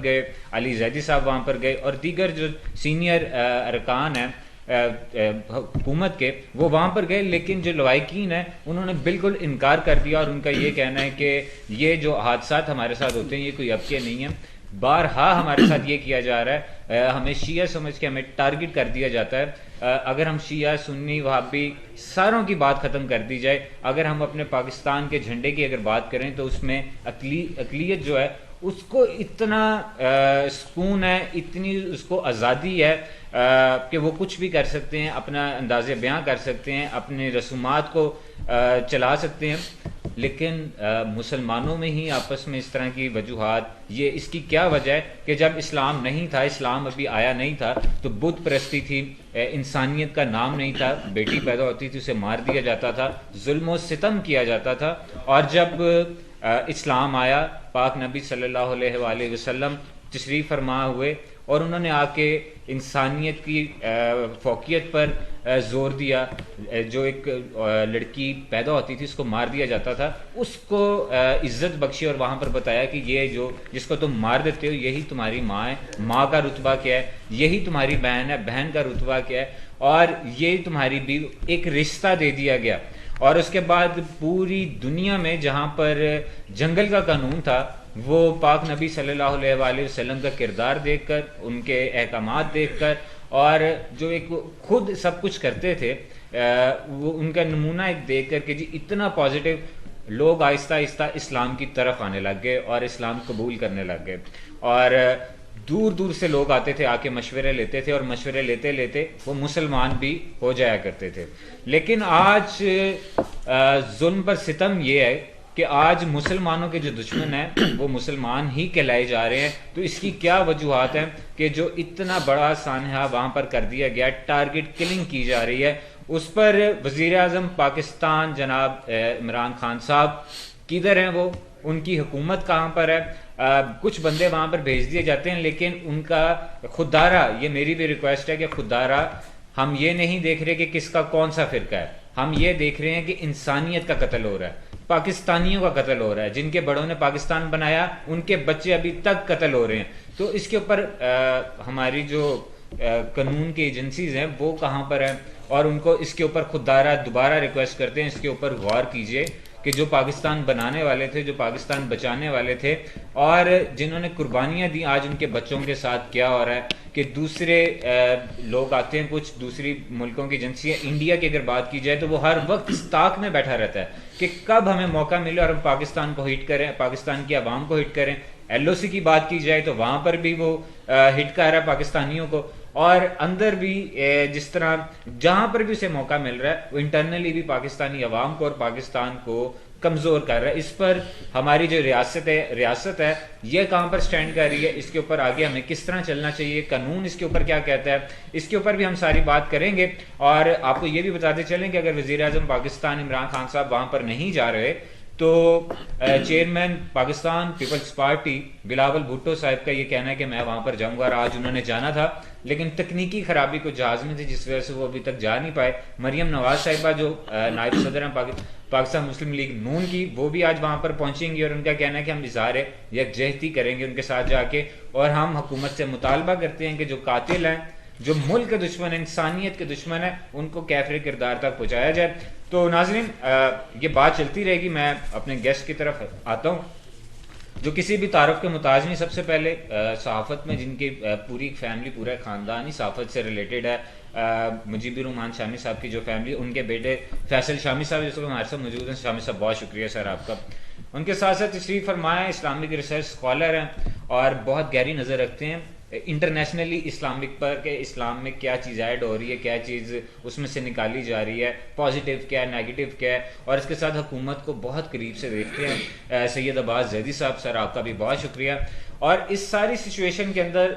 پر گئے, علی زیدی صاحب وہاں پر گئے, اور دیگر جو سینئر ارکان ہیں حکومت کے وہ وہاں پر گئے, لیکن جو لوائقین ہیں انہوں نے بالکل انکار کر دیا, اور ان کا یہ کہنا ہے کہ یہ جو حادثات ہمارے ساتھ ہوتے ہیں یہ کوئی اب کے نہیں ہیں, بارہا ہمارے ساتھ یہ کیا جا رہا ہے, ہمیں شیعہ سمجھ کے ہمیں ٹارگٹ کر دیا جاتا ہے. اگر ہم شیعہ سنی وہابی ساروں کی بات ختم کر دی جائے, اگر ہم اپنے پاکستان کے جھنڈے کی اگر بات کریں تو اس میں اقلیت جو ہے اس کو اتنا سکون ہے, اتنی اس کو آزادی ہے کہ وہ کچھ بھی کر سکتے ہیں, اپنا انداز بیاں کر سکتے ہیں, اپنے رسومات کو چلا سکتے ہیں. لیکن مسلمانوں میں ہی آپس میں اس طرح کی وجوہات, یہ اس کی کیا وجہ ہے کہ جب اسلام نہیں تھا, اسلام ابھی آیا نہیں تھا, تو بت پرستی تھی, انسانیت کا نام نہیں تھا, بیٹی پیدا ہوتی تھی اسے مار دیا جاتا تھا, ظلم و ستم کیا جاتا تھا. اور جب اسلام آیا, پاک نبی صلی اللہ علیہ وآلہ وسلم تشریف فرما ہوئے, اور انہوں نے آ کے انسانیت کی فوقیت پر زور دیا. جو ایک لڑکی پیدا ہوتی تھی اس کو مار دیا جاتا تھا, اس کو عزت بخشی, اور وہاں پر بتایا کہ یہ جو جس کو تم مار دیتے ہو یہی تمہاری ماں ہے, ماں کا رتبہ کیا ہے, یہی تمہاری بہن ہے, بہن کا رتبہ کیا ہے, اور یہ تمہاری بھی ایک رشتہ دے دیا گیا. اور اس کے بعد پوری دنیا میں جہاں پر جنگل کا قانون تھا, وہ پاک نبی صلی اللہ علیہ وآلہ وسلم کا کردار دیکھ کر, ان کے احکامات دیکھ کر, اور جو ایک خود سب کچھ کرتے تھے وہ ان کا نمونہ ایک دیکھ کر کہ جی اتنا پازیٹیو, لوگ آہستہ آہستہ اسلام کی طرف آنے لگ گئے اور اسلام قبول کرنے لگ گئے. اور دور دور سے لوگ آتے تھے, آ کے مشورے لیتے تھے, اور مشورے لیتے لیتے وہ مسلمان بھی ہو جایا کرتے تھے. لیکن آج ظلم پر ستم یہ ہے کہ آج مسلمانوں کے جو دشمن ہیں وہ مسلمان ہی کہلائے جا رہے ہیں. تو اس کی کیا وجوہات ہیں کہ جو اتنا بڑا سانحہ وہاں پر کر دیا گیا, ٹارگٹ کلنگ کی جا رہی ہے, اس پر وزیر اعظم پاکستان جناب عمران خان صاحب کدھر ہیں, وہ ان کی حکومت کہاں پر ہے؟ کچھ بندے وہاں پر بھیج دیے جاتے ہیں, لیکن ان کا خوددارا, یہ میری بھی ریکویسٹ ہے کہ خوددارا ہم یہ نہیں دیکھ رہے کہ کس کا کون سا فرقہ ہے, ہم یہ دیکھ رہے ہیں کہ انسانیت کا قتل ہو رہا ہے, پاکستانیوں کا قتل ہو رہا ہے, جن کے بڑوں نے پاکستان بنایا ان کے بچے ابھی تک قتل ہو رہے ہیں. تو اس کے اوپر ہماری جو قانون کی ایجنسیز ہیں وہ کہاں پر ہیں, اور ان کو اس کے اوپر خوددارا دوبارہ ریکویسٹ کرتے ہیں اس کے اوپر غور کیجئے کہ جو پاکستان بنانے والے تھے, جو پاکستان بچانے والے تھے, اور جنہوں نے قربانیاں دی, آج ان کے بچوں کے ساتھ کیا ہو رہا ہے کہ دوسرے لوگ آتے ہیں, کچھ دوسری ملکوں کی ایجنسیاں, انڈیا کی اگر بات کی جائے تو وہ ہر وقت اس طاق میں بیٹھا رہتا ہے کہ کب ہمیں موقع ملے اور ہم پاکستان کو ہٹ کریں, پاکستان کی عوام کو ہٹ کریں. ایل او سی کی بات کی جائے تو وہاں پر بھی وہ ہٹ کر رہا ہے پاکستانیوں کو, اور اندر بھی جس طرح جہاں پر بھی اسے موقع مل رہا ہے وہ انٹرنلی بھی پاکستانی عوام کو اور پاکستان کو کمزور کر رہا ہے. اس پر ہماری جو ریاست ہے یہ کہاں پر سٹینڈ کر رہی ہے, اس کے اوپر آگے ہمیں کس طرح چلنا چاہیے, قانون اس کے اوپر کیا کہتا ہے, اس کے اوپر بھی ہم ساری بات کریں گے. اور آپ کو یہ بھی بتاتے چلیں کہ اگر وزیر اعظم پاکستان عمران خان صاحب وہاں پر نہیں جا رہے تو chairman Pakistan Peoples Party Bilawal Bhutto صاحب کا یہ کہنا ہے کہ میں وہاں پر جاؤں گا, اور آج انہوں نے جانا تھا لیکن تکنیکی خرابی کو جہاز میں تھی جس وجہ سے وہ ابھی تک جا نہیں پائے. مریم نواز صاحبہ جو نائب صدر ہیں پاکستان مسلم لیگ نون کی, وہ بھی آج وہاں پر پہنچیں گی, اور ان کا کہنا ہے کہ ہم اظہار یکجہتی کریں گے ان کے ساتھ جا کے, اور ہم حکومت سے مطالبہ کرتے ہیں کہ جو قاتل ہیں, جو ملک کے دشمن ہیں, انسانیت کے دشمن ہیں, ان کو کیفر کردار تک پہنچایا جائے. تو ناظرین یہ بات چلتی رہے گی, میں اپنے گیسٹ کی طرف آتا ہوں جو کسی بھی تعارف کے محتاج نہیں. سب سے پہلے صحافت میں جن کی پوری فیملی, پورا خاندان ہی صحافت سے ریلیٹڈ ہے, مجیب الرحمان شامی صاحب کی جو فیملی, ان کے بیٹے فیصل شامی صاحب جس کو ہمارے ساتھ موجود ہیں. شامی صاحب بہت شکریہ سر آپ کا. ان کے ساتھ ساتھ تشریف فرمایا, اسلامک ریسرچ اسکالر ہیں اور بہت گہری نظر رکھتے ہیں انٹرنیشنلی اسلامک پر کہ اسلام میں کیا چیز ایڈ ہو رہی ہے, کیا چیز اس میں سے نکالی جا رہی ہے, پازیٹیو کیا ہے, نیگیٹو کیا ہے, اور اس کے ساتھ حکومت کو بہت قریب سے دیکھتے ہیں. سید عباس زیدی صاحب, سر آپ کا بھی بہت شکریہ. اور اس ساری سچویشن کے اندر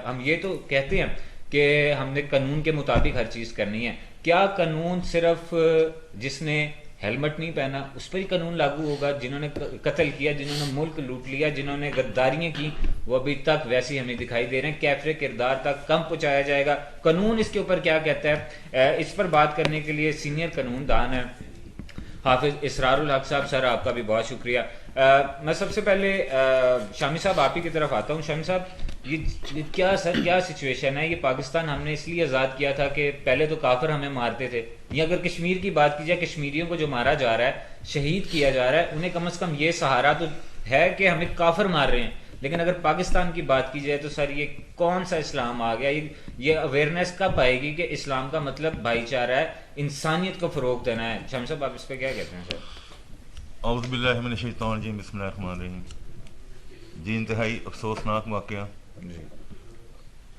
ہم یہ تو کہتے ہیں کہ ہم نے قانون کے مطابق ہر چیز کرنی ہے. کیا قانون صرف جس نے ہیلمٹ نہیں پہنا اس پر ہی قانون لاگو ہوگا؟ جنہوں نے قتل کیا, جنہوں نے ملک لوٹ لیا, جنہوں نے غداریاں کی, وہ ابھی تک ویسے ہمیں دکھائی دے رہے ہیں. کیفر کردار تک کم پہنچایا جائے گا, قانون اس کے اوپر کیا کہتا ہے؟ اس پر بات کرنے کے لیے سینئر قانون دان ہے حافظ اسرار الحق صاحب, سر آپ کا بھی بہت شکریہ. میں سب سے پہلے شامی صاحب آپ ہی کی طرف آتا ہوں. شامی صاحب یہ کیا سچویشن ہے؟ یہ پاکستان ہم نے اس لیے آزاد کیا تھا کہ پہلے تو کافر ہمیں مارتے تھے. یہ اگر کشمیر کی بات کی جائے، کشمیریوں کو جو مارا جا رہا ہے، شہید کیا جا رہا ہے، انہیں کم از کم یہ سہارا تو ہے کہ ہمیں کافر مار رہے ہیں. لیکن اگر پاکستان کی بات کی جائے تو سر یہ کون سا اسلام آ گیا؟ یہ اویئرنیس کب آئے گی کہ اسلام کا مطلب بھائی چارہ ہے، انسانیت کو فروغ دینا ہے؟ شامی صاحب آپ اس پہ کیا کہتے ہیں سر؟ اعوذ باللہ من الشیطان الرجیم، بسم اللہ الرحمن الرحیم. جی انتہائی افسوسناک واقعہ.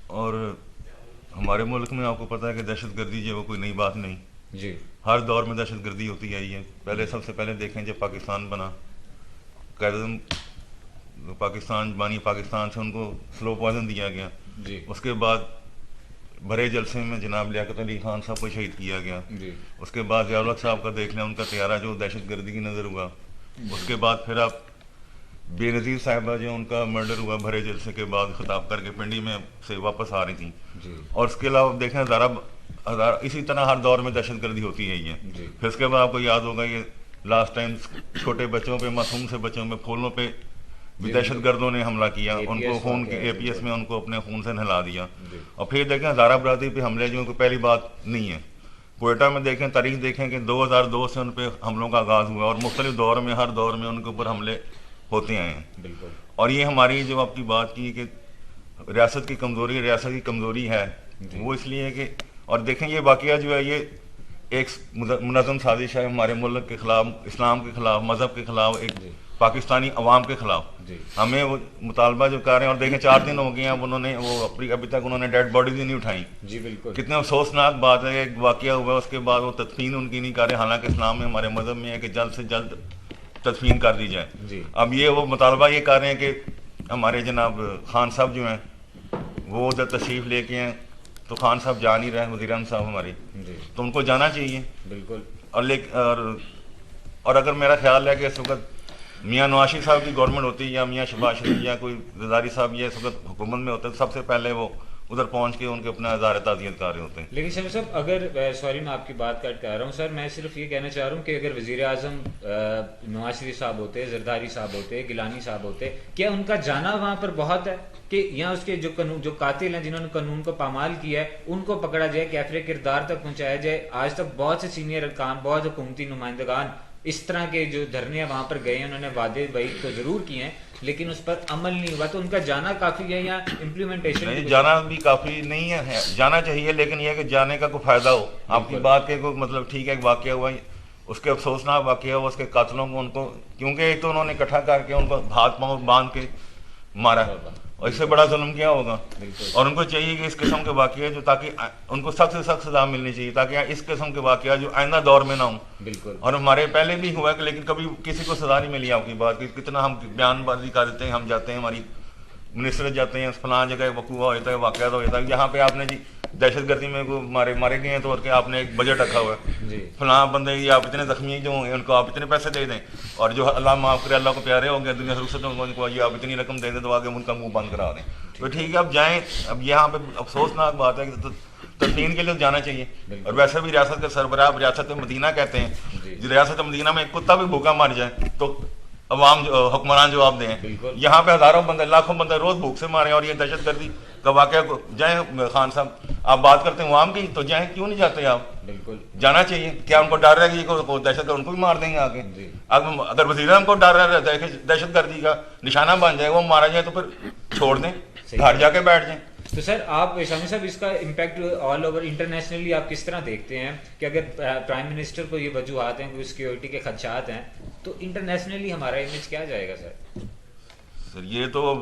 اور ہمارے ملک میں آپ کو پتہ ہے کہ دہشت گردی جو وہ کوئی نئی بات نہیں. جی ہر دور میں دہشت گردی ہوتی آئی ہے. سب سے پہلے دیکھیں جب پاکستان بنا، قائداعظم پاکستان بانی پاکستان سے ان کو سلو پوائزن دیا گیا. جی اس کے بعد بھرے جلسے میں جناب لیاقت علی خان صاحب کو شہید کیا گیا. جی اس کے بعد ضیاء الحق صاحب کا دیکھ لیں، ان کا طیارہ جو دہشت گردی کی نظر ہوا. اس کے بعد پھر آپ بے نظیر صاحبہ جو ان کا مرڈر ہوا بھرے جلسے کے بعد، خطاب کر کے پنڈی میں سے واپس آ رہی تھیں. جی اور اس کے علاوہ دیکھیں ہزارہ اسی طرح ہر دور میں دہشت گردی ہوتی ہے. جی پھر اس کے بعد آپ کو یاد ہوگا یہ لاسٹ ٹائم چھوٹے بچوں پہ، معصوم سے بچوں پہ، پھولوں پہ بھی دہشت گردوں نے حملہ کیا. ان کو خون کے اے پی ایس میں ان کو اپنے خون سے نہلا دیا. اور پھر دیکھیں ہزارہ برادری پہ حملے جو کوئی پہلی بات نہیں ہے. کوئٹہ میں دیکھیں تاریخ دیکھیں کہ 2002 سے ان پہ حملوں کا آغاز ہوا، اور مختلف دور میں ہر دور میں ان کے اوپر حملے ہوتے آئے ہیں. بالکل. اور یہ ہماری جو آپ کی بات کی کہ ریاست کی کمزوری ہے، وہ اس لیے کہ اور دیکھیں یہ واقعہ جو ہے یہ ایک منظم سازش ہے ہمارے ملک کے خلاف، اسلام کے خلاف، مذہب کے خلاف، ایک پاکستانی عوام کے خلاف. ہمیں وہ مطالبہ جو کر رہے ہیں، اور دیکھیں 4 دن ہو گئے ہیں انہوں نے ابھی تک انہوں نے ڈیڈ باڈیز ہی نہیں اٹھائیں. جی بالکل. کتنے افسوسناک بات ہے. ایک واقعہ ہوا اس کے بعد وہ تدفین ان کی نہیں کر رہے، حالانکہ اسلام میں ہمارے مذہب میں ہے کہ جلد سے جلد تدفین کر دی جائے. اب یہ وہ مطالبہ یہ کر رہے ہیں کہ ہمارے جناب خان صاحب جو ہیں وہ ادھر تشریف لے کے ہیں، تو خان صاحب جا نہیں رہے ہیں، وزیر اعظم صاحب ہمارے، تو ان کو جانا چاہیے. بالکل. اور اگر میرا خیال ہے کہ اس وقت میاں نواز شریف صاحب کی گورنمنٹ ہوتی یا میاں شہباز شریف یا کوئی زرداری صاحب یہ اس وقت حکومت میں ہوتے، سب سے پہلے وہ ادھر پہنچ کے ان کے اپنا اظہار تعزیت کر رہے ہوتے ہیں. لیکن شامی صاحب اگر سوری میں آپ کی بات کٹ کر رہا ہوں سر، میں صرف یہ کہنا چاہ رہا ہوں کہ اگر وزیر اعظم نواز شریف صاحب ہوتے، زرداری صاحب ہوتے، گیلانی صاحب ہوتے، کیا ان کا جانا وہاں پر بہت ہے کہ یہاں اس کے جو قاتل ہیں جنہوں نے قانون کو پامال کیا ہے ان کو پکڑا جائے، کیفر کردار تک پہنچایا جائے؟ آج تک بہت سے سینئر ارکان، بہت حکومتی نمائندگان اس طرح کے جو دھرنے وہاں پر گئے ہیں، انہوں نے وعدے بعید تو ضرور کیے ہیں لیکن اس پر عمل نہیں ہوا. تو ان کا جانا کافی ہے یا امپلیمنٹیشن؟ نہیں، جانا بھی کافی نہیں ہے، جانا چاہیے، لیکن یہ کہ جانے کا کوئی فائدہ ہو. آپ کی بات کے کوئی مطلب ٹھیک ہے، ایک واقعہ ہوا، اس کے افسوسناک واقعہ ہوا، اس کے قاتلوں کو ان کو کیونکہ ایک تو انہوں نے اکٹھا کر کے ان کو ہاتھ پاؤں باندھ کے مارا، اور اس سے بڑا ظلم کیا ہوگا. اور ان کو چاہیے کہ اس قسم کے واقعے جو، تاکہ ان کو سخت سے سخت سزا ملنی چاہیے تاکہ اس قسم کے واقعہ جو آئندہ دور میں نہ ہوں. بالکل. اور ہمارے پہلے بھی ہوا ہے لیکن کبھی کسی کو سزا نہیں ملی. آپ کی بات کی کتنا ہم بیان بازی کر دیتے ہیں، ہم جاتے ہیں، ہماری منسٹر جاتے ہیں، فلاں جگہ وقوع ہوتا ہے، واقعات ہوتا ہے. یہاں پہ آپ نے جی دہشت گردی میں مارے گئے ہیں تو اور کہ آپ نے ایک بجٹ رکھا ہوا ہے، فلاں بندے یہ آپ اتنے زخمی جو ہوں گے ان کو آپ اتنے پیسے دے دیں، اور جو اللہ معاف کرے، اللہ کو پیارے ہو گئے دنیا سے رخصت ہوں ان کو یہ آپ اتنی رقم دے دیں تو آگے ان کا منہ بند کرا دیں. تو ٹھیک ہے اب جائیں. اب یہاں پہ افسوسناک بات ہے کہ تدفین کے لیے جانا چاہیے. اور ویسے بھی ریاست کے سربراہ ریاست مدینہ کہتے ہیں، ریاست مدینہ میں ایک کتا بھی بھوکا مر جائے تو عوام حکمران جواب دیں. یہاں پہ ہزاروں بندے، لاکھوں بندے روز بھوک سے مارے، اور یہ دہشت گردی کا واقعہ جائیں. خان صاحب آپ بات کرتے ہیں عوام کی، تو جائیں، کیوں نہیں جاتے آپ؟ بالکل جانا چاہیے. کیا ان کو ڈر ہے کہ یہ دہشت گرد ان کو بھی مار دیں گے آگے؟ اگر وزیر اعظم کو ڈر رہتا ہے کہ دہشت گردی کا نشانہ بن جائے، وہ مارا جائے، تو پھر چھوڑ دیں، گھر جا کے بیٹھ جائیں. تو سر آپ شامی صاحب اس کا امپیکٹ آل اوور انٹرنیشنلی آپ کس طرح دیکھتے ہیں کہ اگر پرائم منسٹر کو یہ وجوہات ہیں، کوئی سیکیورٹی کے خدشات ہیں، تو انٹرنیشنلی ہمارا امیج کیا جائے گا سر؟ سر یہ تو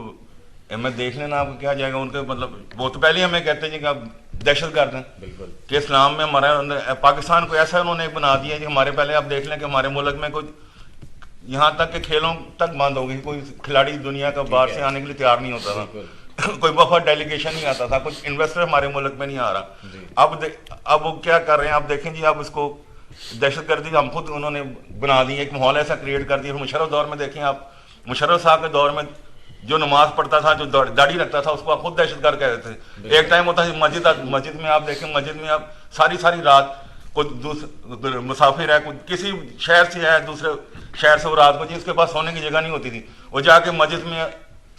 ہمیں دیکھ لینا آپ کو کیا جائے گا. ان کے مطلب وہ تو پہلے ہمیں کہتے ہیں کہ آپ دہشت گرد ہیں. بالکل. کہ اسلام میں ہمارا پاکستان کو ایسا انہوں نے بنا دیا کہ ہمارے پہلے آپ دیکھ لیں کہ ہمارے ملک میں کوئی یہاں تک کہ کھیلوں تک بند ہو گئی، کوئی کھلاڑی دنیا کا باہر سے آنے کے لیے تیار نہیں ہوتا تھا، کوئی وفد ڈیلیگیشن نہیں آتا تھا، کچھ انویسٹر ہمارے ملک میں نہیں آ رہا. اب وہ کیا کر رہے ہیں آپ دیکھیں جی. اب اس کو دہشت گردی ہم خود انہوں نے بنا دی، ایک ماحول ایسا کریٹ کر دیا. مشرف دور میں دیکھیں آپ، مشرف صاحب کے دور میں جو نماز پڑھتا تھا، جو داڑھی رکھتا تھا، اس کو آپ خود دہشت گرد کہتے تھے. ایک ٹائم ہوتا ہے مسجد میں آپ دیکھیں، مسجد میں آپ ساری رات کوئی مسافر ہے، کوئی کسی شہر سے ہے دوسرے شہر سے، وہ رات کو جی اس کے پاس سونے کی جگہ نہیں ہوتی تھی، وہ جا کے مسجد میں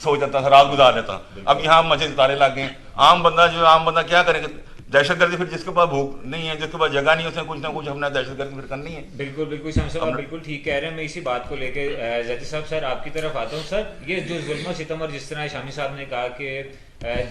سو جاتا تھا، رات گزار لیتا. اب یہاں مسجد تالے لگ گئے. عام بندہ کیا کرے گا؟ دہشت گردی پھر جس کے پاس بھوک نہیں ہے، جس کے پاس جگہ نہیں ہے، اس نے کچھ نہ کچھ اپنا دہشت گردی پھر کرنی ہے. بالکل شام صاحب آپ بالکل ٹھیک کہہ رہے ہیں. میں اسی بات کو لے کے زیدی صاحب سر آپ کی طرف آتا ہوں. سر یہ جو ظلم و ستم، اور جس طرح شامی صاحب نے کہا کہ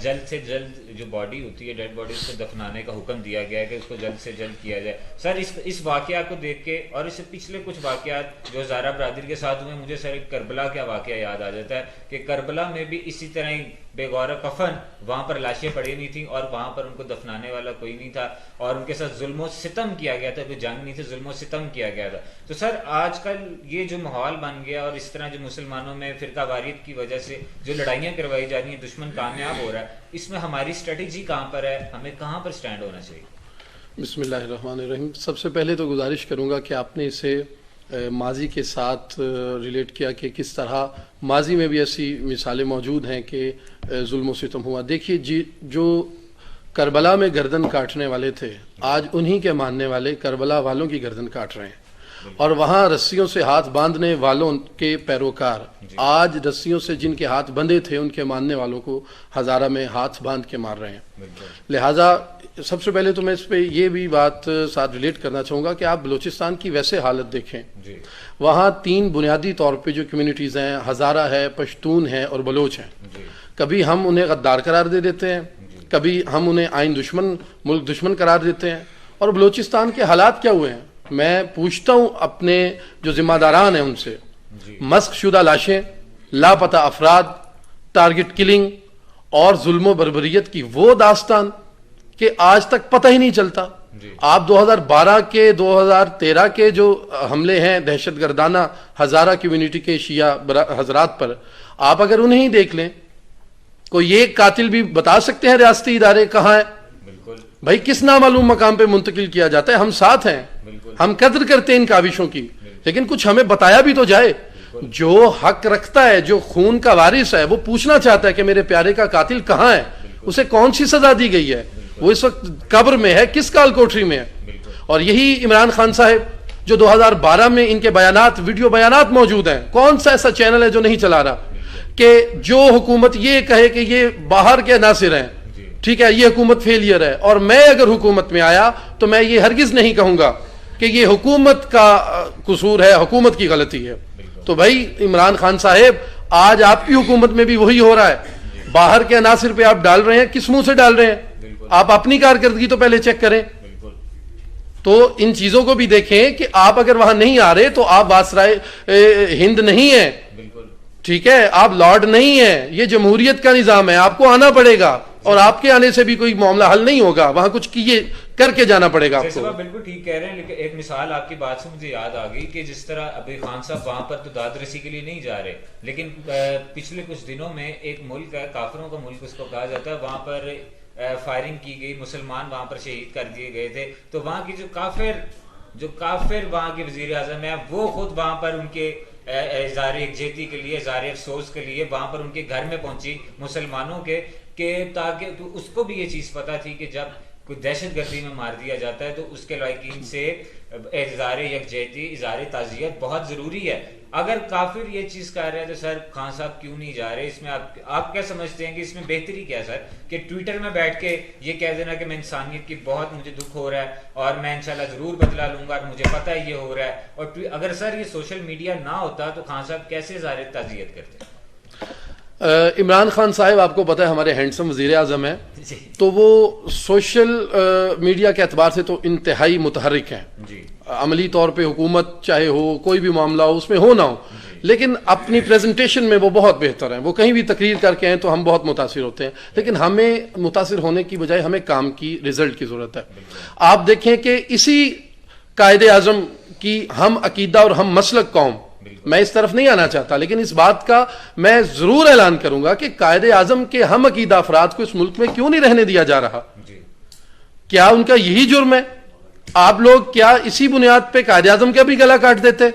جلد سے جلد جو باڈی ہوتی ہے، ڈیڈ باڈی، اس کو دفنانے کا حکم دیا گیا ہے کہ اس کو جلد سے جلد کیا جائے. سر اس واقعہ کو دیکھ کے اور اس سے پچھلے کچھ واقعات جو زہرا برادری کے ساتھ ہوئے، مجھے سر ایک کربلا کا واقعہ یاد آ جاتا ہے کہ کربلا میں بھی اسی طرح ہی بے غور کفن وہاں پر لاشیں پڑی نہیں تھیں اور وہاں پر ان کو دفنانے والا کوئی نہیں تھا، اور ان کے ساتھ ظلم و ستم کیا گیا تھا. کوئی جنگ نہیں تھی، ظلم و ستم کیا گیا تھا. تو سر آج کل یہ جو ماحول بن گیا اور اس طرح جو مسلمانوں میں فرقہ واریت کی وجہ سے جو لڑائیاں کروائی جا رہی ہیں، دشمن کامیاب ہو رہا ہے، اس میں ہماری اسٹریٹجی کہاں پر ہے؟ ہمیں کہاں پر سٹینڈ ہونا چاہیے؟ بسم اللہ الرحمن الرحیم. سب سے پہلے تو گزارش کروں گا کہ آپ نے اسے ماضی کے ساتھ ریلیٹ کیا کہ کس طرح ماضی میں بھی ایسی مثالیں موجود ہیں کہ ظلم و ستم ہوا. دیکھیے جی، جو کربلا میں گردن کاٹنے والے تھے، آج انہی کے ماننے والے کربلا والوں کی گردن کاٹ رہے ہیں، اور وہاں رسیوں سے ہاتھ باندھنے والوں کے پیروکار آج رسیوں سے جن کے ہاتھ بندھے تھے ان کے ماننے والوں کو ہزارہ میں ہاتھ باندھ کے مار رہے ہیں. لہٰذا سب سے پہلے تو میں اس پہ یہ بھی بات ساتھ ریلیٹ کرنا چاہوں گا کہ آپ بلوچستان کی ویسے حالت دیکھیں. وہاں 3 بنیادی طور پہ جو کمیونٹیز ہیں، ہزارہ ہے، پشتون ہیں اور بلوچ ہیں. کبھی ہم انہیں غدار قرار دے دیتے ہیں، کبھی ہم انہیں آئین دشمن، ملک دشمن قرار دیتے ہیں. اور بلوچستان کے حالات کیا ہوئے ہیں؟ میں پوچھتا ہوں اپنے جو ذمہ داران ہیں ان سے، مسخ شدہ لاشیں، لاپتہ افراد، ٹارگٹ کلنگ اور ظلم و بربریت کی وہ داستان کہ آج تک پتہ ہی نہیں چلتا. آپ 2012 کے 2013 کے جو حملے ہیں دہشت گردانہ ہزارہ کمیونٹی کے شیعہ حضرات پر، آپ اگر انہیں ہی دیکھ لیں، کوئی ایک قاتل بھی بتا سکتے ہیں ریاستی ادارے کہاں ہے؟ بھائی کس نامعلوم مقام پہ منتقل کیا جاتا ہے. ہم ساتھ ہیں، ہم قدر کرتے ہیں ان کاوشوں کی، لیکن کچھ ہمیں بتایا بھی تو جائے. جو حق رکھتا ہے، جو خون کا وارث ہے، وہ پوچھنا چاہتا ہے کہ میرے پیارے کا قاتل کہاں ہے، اسے کون سی سزا دی گئی ہے، وہ اس وقت قبر میں ہے، کس کال کوٹری میں ہے. اور یہی عمران خان صاحب جو 2012 میں ان کے بیانات، ویڈیو بیانات موجود ہیں، کون سا ایسا چینل ہے جو نہیں چلا رہا کہ جو حکومت یہ کہے کہ یہ باہر کے عناصر ہیں، ٹھیک ہے، یہ حکومت فیلئر ہے، اور میں اگر حکومت میں آیا تو میں یہ ہرگز نہیں کہوں گا کہ یہ حکومت کا قصور ہے، حکومت کی غلطی ہے. تو بھائی عمران خان صاحب، آج آپ کی حکومت میں بھی وہی ہو رہا ہے. باہر کے عناصر پہ آپ ڈال رہے ہیں، کس منہ سے ڈال رہے ہیں؟ آپ اپنی کارکردگی تو پہلے چیک کریں. تو ان چیزوں کو بھی دیکھیں کہ آپ اگر وہاں نہیں آ رہے تو آپ واسرائے ہند نہیں ہیں، ٹھیک ہے، آپ لارڈ نہیں ہیں. یہ جمہوریت کا نظام ہے، آپ کو آنا پڑے گا، اور آپ کے آنے سے بھی کوئی معاملہ حل نہیں ہوگا، وہاں کچھ کیے کر کے جانا پڑے گا آپ کو. بالکل ٹھیک کہہ رہے ہیں، لیکن ایک مثال آپ کی بات سے مجھے یاد آ گئی کہ جس طرح ابھی خان صاحب وہاں پر تو داد رسی کے لیے نہیں جا رہے، لیکن پچھلے کچھ دنوں میں ایک ملک ہے، کافروں کا ملک اس کو کہا جاتا ہے، وہاں پر فائرنگ کی گئی، مسلمان وہاں پر شہید کر دیے گئے تھے. تو وہاں کی جو کافر وہاں کے وزیر اعظم ہیں، وہ خود وہاں پر ان کے اظہار یکجہتی کے لیے، اظہار افسوس کے لیے وہاں پر ان کے گھر میں پہنچی مسلمانوں کے، کہ تاکہ اس کو بھی یہ چیز پتہ تھی کہ جب کوئی دہشت گردی میں مار دیا جاتا ہے تو اس کے لائقین سے اظہار یکجہتی، اظہار تعزیت بہت ضروری ہے. اگر کافر یہ چیز کہہ رہے ہیں تو سر خان صاحب کیوں نہیں جا رہے؟ اس میں آپ کیا سمجھتے ہیں کہ اس میں بہتری کیا ہے سر؟ کہ ٹویٹر میں بیٹھ کے یہ کہہ دینا کہ میں انسانیت کی بہت مجھے دکھ ہو رہا ہے اور میں انشاءاللہ ضرور بدلا لوں گا، مجھے پتہ ہے یہ ہو رہا ہے، اور اگر سر یہ سوشل میڈیا نہ ہوتا تو خان صاحب کیسے اظہار تعزیت کرتے؟ عمران خان صاحب آپ کو پتہ ہے ہمارے ہینڈسم وزیر اعظم ہیں، تو وہ سوشل میڈیا کے اعتبار سے تو انتہائی متحرک ہیں. عملی طور پہ حکومت چاہے ہو، کوئی بھی معاملہ ہو، اس میں ہو نہ ہو، لیکن اپنی پریزنٹیشن میں وہ بہت بہتر ہیں. وہ کہیں بھی تقریر کر کے ہیں تو ہم بہت متاثر ہوتے ہیں، لیکن ہمیں متاثر ہونے کی بجائے ہمیں کام کی، رزلٹ کی ضرورت ہے. آپ دیکھیں کہ اسی قائد اعظم کی ہم عقیدہ اور ہم مسلک قوم، میں اس طرف نہیں آنا چاہتا، لیکن اس بات کا میں ضرور اعلان کروں گا کہ قائد اعظم کے ہم عقیدہ افراد کو اس ملک میں کیوں نہیں رہنے دیا جا رہا؟ کیا ان کا یہی جرم ہے؟ آپ لوگ کیا اسی بنیاد پہ قائد اعظم کا بھی گلا کاٹ دیتے؟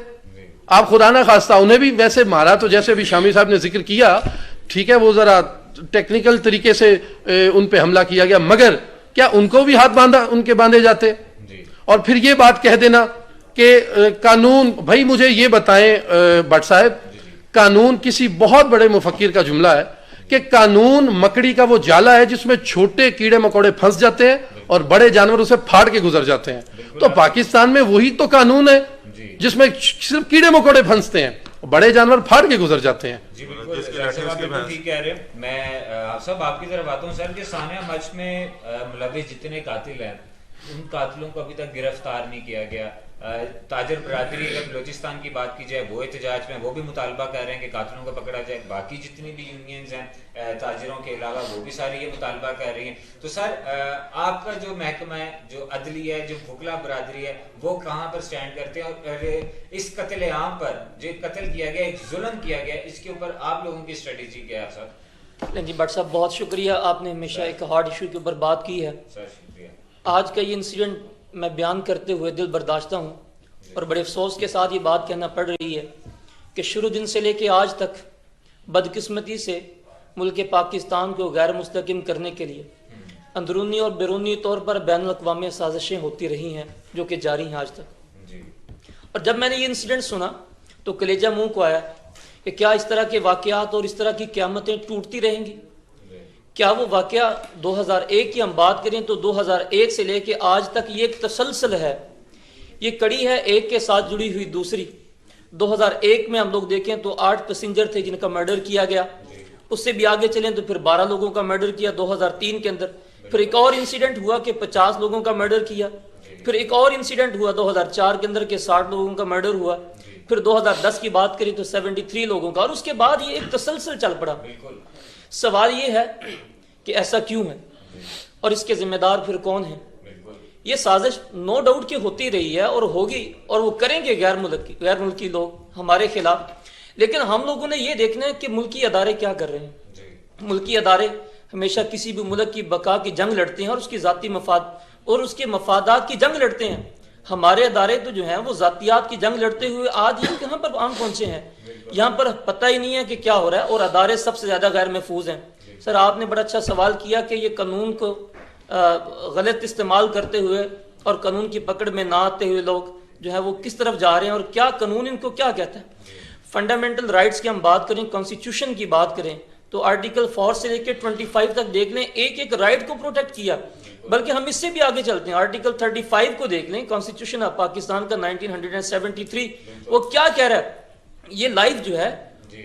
آپ خدا نہ خواستہ انہیں بھی ویسے مارا تو جیسے بھی شامی صاحب نے ذکر کیا، ٹھیک ہے، وہ ذرا ٹیکنیکل طریقے سے ان پہ حملہ کیا گیا، مگر کیا ان کو بھی ہاتھ باندھے جاتے؟ اور پھر یہ بات کہہ دینا کہ قانون، بھائی مجھے یہ بتائیں بٹ صاحب، قانون کسی بہت بڑے مفکر کا جملہ ہے کہ قانون مکڑی کا وہ جالا ہے جس میں چھوٹے کیڑے مکوڑے پھنس جاتے ہیں اور بڑے جانور اسے پھاڑ کے گزر جاتے ہیں. تو پاکستان میں وہی تو قانون ہے جس میں صرف کیڑے مکوڑے پھنستے ہیں، بڑے جانور پھاڑ کے گزر جاتے ہیں. جی بالکل ٹھیک کہہ رہے ہیں. میں سب آپ کی طرف آتا ہوں سر کہ ثانیہ مرچ میں ملوث جتنے قاتل ہیں ان قاتلوں کو ابھی تک گرفتار نہیں کیا گیا. تاجر برادری اگر بلوچستان کی بات کی جائے وہ احتجاج میں وہ بھی مطالبہ کر رہے ہیں کہ قاتلوں کو پکڑا جائے. باقی جتنی بھی یونینز ہیں تاجروں کے علاوہ وہ بھی ساری یہ مطالبہ کر رہی ہیں. تو سر آپ کا جو محکمہ ہے، جو عدلیہ ہے، جو بھکلا برادری ہے، وہ کہاں پر سٹینڈ کرتے ہیں؟ اور اس قتل عام پر جو قتل کیا گیا، ایک ظلم کیا گیا، اس کے اوپر آپ لوگوں کی اسٹریٹجی کیا ہے سر؟ جی بٹ صاحب بہت شکریہ، آپ نے ہمیشہ ایک ہارڈ ایشو کے اوپر بات کی ہے. سر شکریہ. آج کا یہ انسیڈنٹ میں بیان کرتے ہوئے دل برداشتہ ہوں اور بڑے افسوس کے ساتھ یہ بات کہنا پڑ رہی ہے کہ شروع دن سے لے کے آج تک بدقسمتی سے ملک پاکستان کو غیر مستحکم کرنے کے لیے اندرونی اور بیرونی طور پر بین الاقوامی سازشیں ہوتی رہی ہیں جو کہ جاری ہیں آج تک. اور جب میں نے یہ انسیڈنٹ سنا تو کلیجہ منہ کو آیا کہ کیا اس طرح کے واقعات اور اس طرح کی قیامتیں ٹوٹتی رہیں گی؟ کیا وہ واقعہ 2001 کی ہم بات کریں تو 2001 سے لے کے آج تک یہ ایک تسلسل ہے، یہ کڑی ہے ایک کے ساتھ جڑی ہوئی دوسری. 2001 میں ہم لوگ دیکھیں تو 8 پیسنجر تھے جن کا مرڈر کیا گیا. اس سے بھی آگے چلیں تو پھر 12 لوگوں کا مرڈر کیا 2003 کے اندر. پھر ایک اور انسیڈنٹ ہوا کہ 50 لوگوں کا مرڈر کیا. پھر ایک اور انسیڈنٹ ہوا 2004 کے اندر کہ 60 لوگوں کا مرڈر ہوا. پھر 2010 کی بات کریں تو 73 لوگوں کا. اور اس کے بعد یہ ایک تسلسل چل پڑا. سوال یہ ہے کہ ایسا کیوں ہے اور اس کے ذمہ دار پھر کون ہیں؟ یہ سازش نو ڈاؤٹ کہ ہوتی رہی ہے اور ہوگی اور وہ کریں گے غیر ملکی لوگ ہمارے خلاف. لیکن ہم لوگوں نے یہ دیکھنا ہے کہ ملکی ادارے کیا کر رہے ہیں. ملکی ادارے ہمیشہ کسی بھی ملک کی بقا کی جنگ لڑتے ہیں اور اس کی ذاتی مفاد اور اس کے مفادات کی جنگ لڑتے ہیں. ہمارے ادارے تو جو ہیں وہ ذاتیات کی جنگ لڑتے ہوئے آج یہ کہاں پر عام پہنچے ہیں. یہاں پر پتہ ہی نہیں ہے کہ کیا ہو رہا ہے اور ادارے سب سے زیادہ غیر محفوظ ہیں. سر آپ نے بڑا اچھا سوال کیا کہ یہ قانون کو غلط استعمال کرتے ہوئے اور قانون کی پکڑ میں نہ آتے ہوئے لوگ جو ہے وہ کس طرف جا رہے ہیں اور کیا قانون ان کو کیا کہتا ہے. فنڈامنٹل رائٹس کی ہم بات کریں، کانسٹیٹیوشن کی بات کریں تو آرٹیکل 4 سے لے کے 25 تک دیکھ لیں، ایک ایک رائٹ کو پروٹیکٹ کیا. بلکہ ہم اس سے بھی آگے چلتے ہیں، آرٹیکل 35 کو دیکھ لیں کانسٹیٹیوشن آف پاکستان کا 1973، وہ کیا کہہ رہا ہے؟ یہ لائف جو ہے،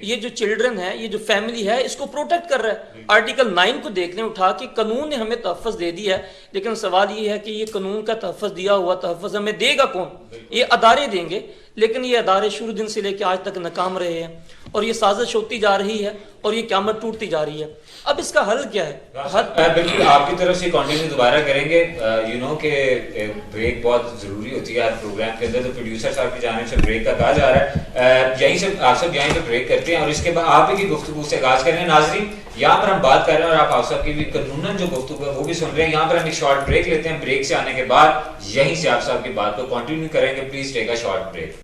یہ جو چلڈرن ہے، یہ جو فیملی ہے، اس کو پروٹیکٹ کر رہا ہے. آرٹیکل 9 کو دیکھ لیں اٹھا کے، قانون نے ہمیں تحفظ دے دیا ہے. لیکن سوال یہ ہے کہ یہ قانون کا تحفظ دیا ہوا تحفظ ہمیں دے گا کون؟ یہ ادارے دیں گے. لیکن یہ ادارے شروع دن سے لے کے آج تک ناکام رہے ہیں اور یہ سازش ہوتی جا رہی ہے اور یہ قیامت ٹوٹتی جا رہی ہے. اب اس کا حل کیا ہے؟ بالکل آپ کی طرف سے کنٹینیو دوبارہ کریں گے. یو نو کہ بریک بہت ضروری ہوتی ہے ہر پروگرام کے اندر، تو پروڈیوسر صاحب کی جانب سے بریک کا کہا جا رہا ہے. یہیں سے آپ سب یہیں پہ بریک کرتے ہیں اور اس کے بعد آپ ہی کی گفتگو سے آغاز کریں گے. ناظرین یہاں پر ہم بات کر رہے ہیں اور آپ صاحب کی بھی قانوناً جو گفتگو ہے وہ بھی سن رہے ہیں. یہاں پر ہم ایک شارٹ بریک لیتے ہیں. بریک سے آنے کے بعد یہیں سے آپ صاحب کی بات کو کنٹینیو کریں گے. Please take a short break.